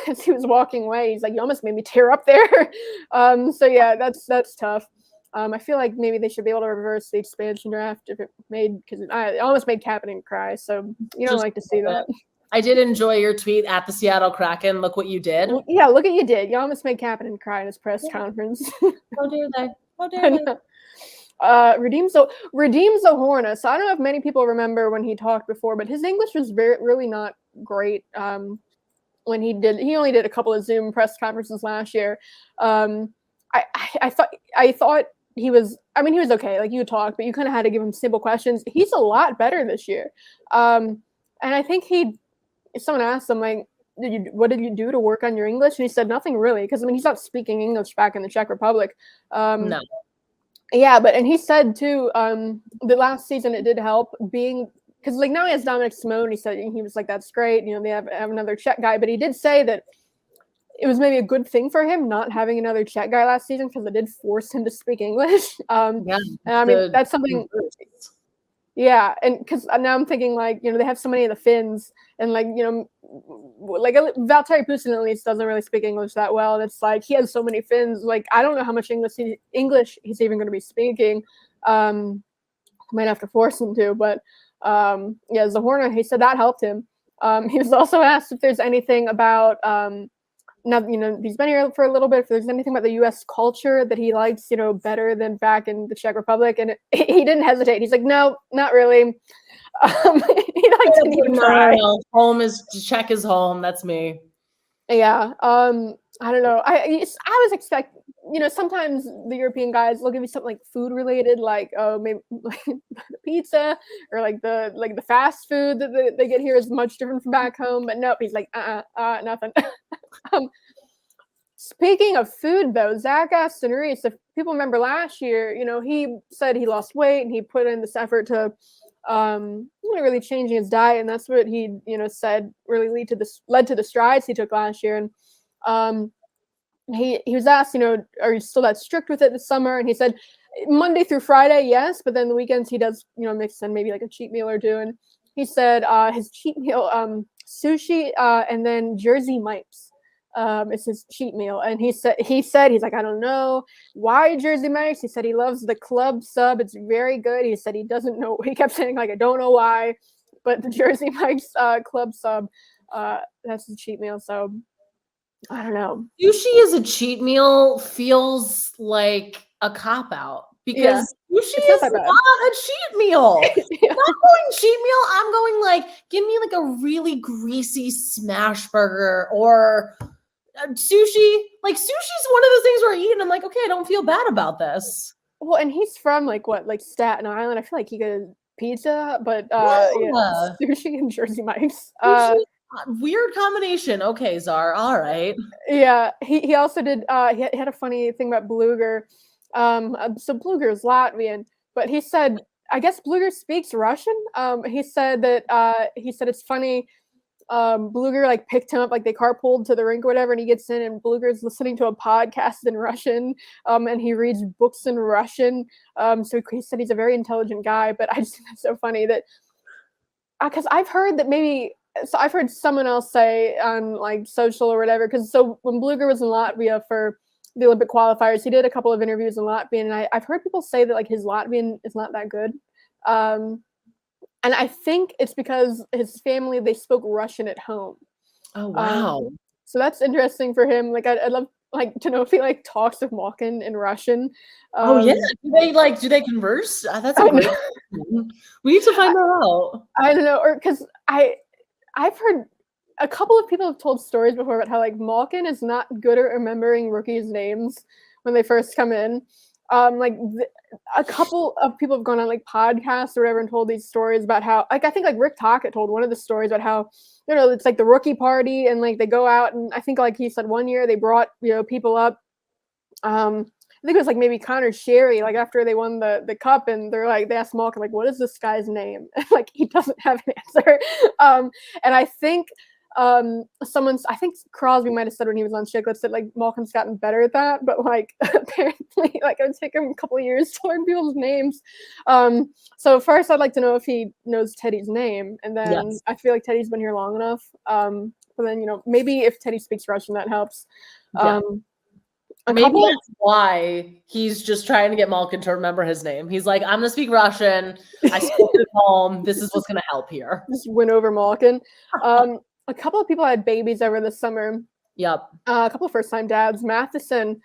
as he was walking away, he's like, you almost made me tear up there. So yeah, that's tough. I feel like maybe they should be able to reverse the expansion draft if it made, because it almost made Kapanen cry. So you don't like to see that. I did enjoy your tweet at the Seattle Kraken. Look what you did. Yeah, look what you did. You almost made Kapanen cry in his press conference. How dare they? How dare they? Redeems Horner. So I don't know if many people remember when he talked before, but his English was really not great. When he only did a couple of Zoom press conferences last year. I thought he was okay. Like, you talk, but you kind of had to give him simple questions. He's a lot better this year. And I think someone asked him, like, what did you do to work on your English? And he said nothing really, because I mean, he's not speaking English back in the Czech Republic. No. Yeah, and he said too, the last season it did help being because like now he has Dominic Simone. He said he was like, that's great. They have another Czech guy, but he did say that it was maybe a good thing for him not having another Czech guy last season because it did force him to speak English. Yeah, and I mean that's something. Yeah, and because now I'm thinking like they have so many of the Finns, and like like Valtteri Pusin at least doesn't really speak English that well, and it's like he has so many Finns. Like I don't know how much English he's even going to be speaking. Might have to force him to, but yeah, Harner, he said that helped him. He was also asked if there's anything about now he's been here for a little bit. If there's anything about the U.S. culture that he likes, better than back in the Czech Republic, and he didn't hesitate. He's like, no, not really. He likes to try. Home is Czech is home. That's me. Yeah. I don't know. I was expecting. Sometimes the European guys will give you something like food related, like maybe like pizza or like the fast food that they get here is much different from back home. But nope, he's like nothing. Speaking of food, though, Zach Aston-Reese, if people remember last year, he said he lost weight and he put in this effort to really changing his diet, and that's what he said really led to the strides he took last year. And he was asked, are you still that strict with it this summer? And he said Monday through Friday, yes, but then the weekends he does mix in maybe like a cheat meal or two. And he said his cheat meal, sushi, and then Jersey Mike's. It's his cheat meal, and he said he's like, I don't know why Jersey Mike's. He said he loves the club sub; it's very good. He said he doesn't know. He kept saying like, I don't know why, but the Jersey Mike's club sub, that's the cheat meal. So I don't know. Sushi as a cheat meal feels like a cop out because sushi is not a cheat meal. Yeah. Not going cheat meal. I'm going like, give me like a really greasy smash burger or sushi. Like sushi is one of those things where I eat and I'm like, okay, I don't feel bad about this. Well, and he's from like Staten Island. I feel like he could pizza, but sushi and Jersey Mike's. Weird combination. Okay, Czar. All right. Yeah, he also did. He had a funny thing about Bluger. So Bluger is Latvian, but he said, I guess Bluger speaks Russian. He said that it's funny. Bluger like picked him up, like they carpooled to the rink or whatever, and he gets in and Bluger's listening to a podcast in Russian, and he reads books in Russian. So he said he's a very intelligent guy, but I just think that's so funny that because I've heard that I've heard someone else say on like social or whatever, because so when Bluger was in Latvia for the Olympic qualifiers, he did a couple of interviews in Latvian, and I've heard people say that like his Latvian is not that good. And I think it's because his family, they spoke Russian at home. Oh, wow. So that's interesting for him. Like, I'd love like to know if he like talks with Malkin in Russian. Oh yeah. Do they converse? That's a great we need to find that out. I don't know. Or because I've heard a couple of people have told stories before about how like Malkin is not good at remembering rookies' names when they first come in. A couple of people have gone on like podcasts or whatever and told these stories about how, like, I think like Rick Tocchet told one of the stories about how, it's like the rookie party and like they go out and I think like he said one year they brought, people up. I think it was like maybe Connor Sherry, like after they won the cup and they're like, they asked Malkin, like, what is this guy's name? And like, he doesn't have an answer. And I think, I think Crosby might have said when he was on Chicklets that like Malkin's gotten better at that, but like apparently like it would take him a couple of years to learn people's names. So first I'd like to know if he knows Teddy's name, and then I feel like Teddy's been here long enough. But then maybe if Teddy speaks Russian that helps. Maybe that's why he's just trying to get Malkin to remember his name. He's like, I'm gonna speak Russian. I spoke at home. This is what's gonna help here. Just win over Malkin. A couple of people had babies over the summer. Yep. A couple of first-time dads. Matheson,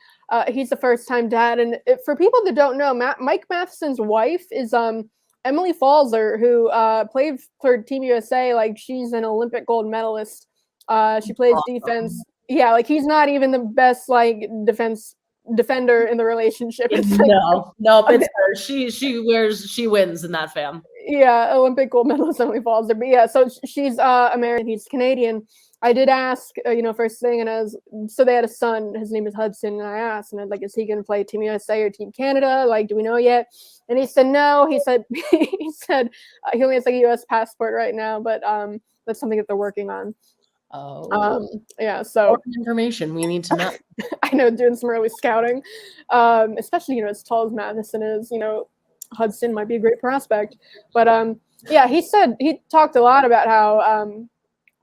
he's a first-time dad. And for people that don't know, Mike Matheson's wife is Emily Falzer, who played for Team USA. Like, she's an Olympic gold medalist. She plays defense. Yeah, like he's not even the best like defender in the relationship. It's like, no, it's her. She wins in that fam. Yeah, Olympic gold medalist Emily Falzer. But yeah, so she's American, he's Canadian. I did ask, first thing, and so they had a son. His name is Hudson, and I asked, and I was like, is he going to play Team USA or Team Canada? Like, do we know yet? And he said no. He said he only has like a U.S. passport right now, but that's something that they're working on. Oh, yeah. So information we need to know. I know, doing some early scouting, especially as tall as Matheson is, Hudson might be a great prospect. But yeah, he talked a lot about how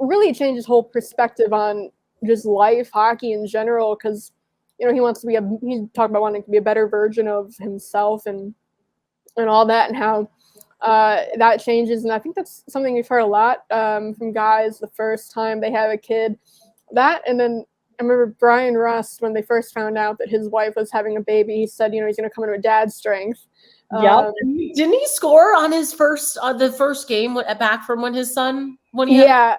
really changed his whole perspective on just life, hockey in general, because he wants to be he talked about wanting to be a better version of himself and all that, and how that changes. And I think that's something we've heard a lot from guys the first time they have a kid. That, and then I remember Brian Rust, when they first found out that his wife was having a baby, he said, he's going to come into a dad's strength. Yeah, didn't he score on his the first game back from when his son? Yeah.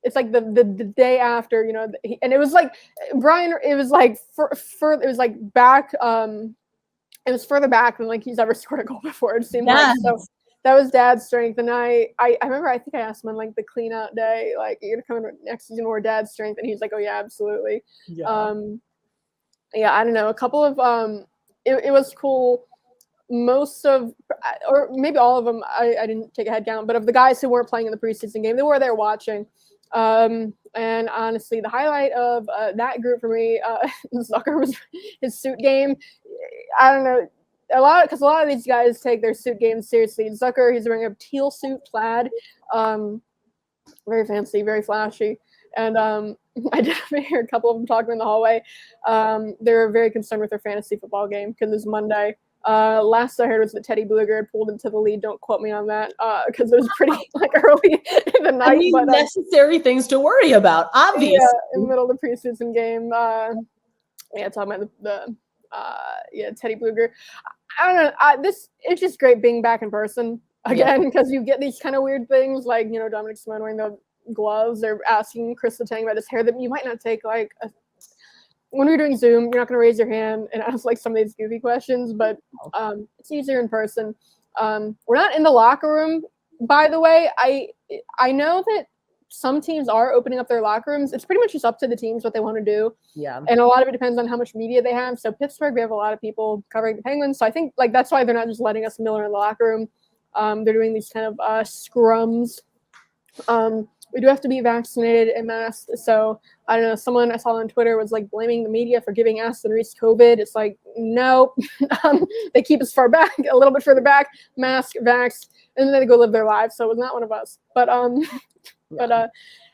It's like the day after, and it was like Brian. It was like it was like back. It was further back than like he's ever scored a goal before. It seemed like so. That was dad's strength, and I remember I think I asked him on like the clean out day, like, you're gonna come in next season more dad's strength, and he's like, oh yeah, absolutely. Yeah. I don't know. A couple of it was cool. Most of, or maybe all of them, I didn't take a head count, but of the guys who weren't playing in the preseason game, they were there watching. And honestly, the highlight of that group for me, Zucker, was his suit game. I don't know, because a lot of these guys take their suit games seriously. Zucker, he's wearing a teal suit, plaid, very fancy, very flashy. And I did hear a couple of them talking in the hallway. They were very concerned with their fantasy football game because it's Monday. Last I heard was that Teddy Blueger had pulled into the lead. Don't quote me on that, because it was pretty like early in the night. But necessary things to worry about, obviously. Yeah, in the middle of the preseason game. Talking about the Teddy Bluger. I don't know. It's just great being back in person again, because you get these kind of weird things like Dominic Simone wearing the gloves, or asking Chris Letang about his hair that you might not take like when we're doing Zoom, you're not going to raise your hand and ask like some of these goofy questions, but it's easier in person. We're not in the locker room, by the way. I know that some teams are opening up their locker rooms. It's pretty much just up to the teams what they want to do. Yeah. And a lot of it depends on how much media they have. So Pittsburgh, we have a lot of people covering the Penguins. So I think like that's why they're not just letting us Miller in the locker room. They're doing these kind of scrums. We do have to be vaccinated and masked. So I don't know, someone I saw on Twitter was like blaming the media for giving Aston Reese COVID. It's like, no, they keep us far back, a little bit further back, mask, vaxxed, and then they go live their lives. So it was not one of us. But I don't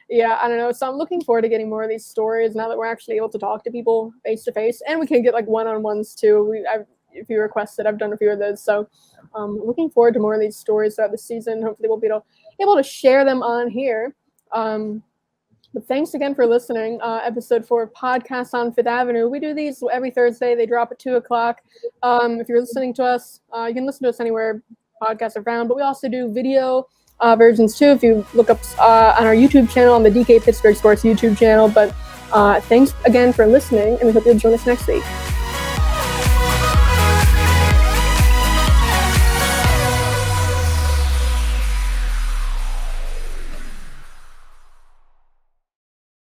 know. So I'm looking forward to getting more of these stories now that we're actually able to talk to people face to face, and we can get like one-on-ones too. If you requested, I've done a few of those. So looking forward to more of these stories throughout the season. Hopefully we'll be able to share them on here. But thanks again for listening. Episode 4 of Podcast on Fifth Avenue. We do these every Thursday. They drop at 2:00. If you're listening to us, you can listen to us anywhere podcasts are found. But we also do video versions too. If you look up on our YouTube channel, on the DK Pittsburgh Sports YouTube channel. But thanks again for listening, and we hope you'll join us next week.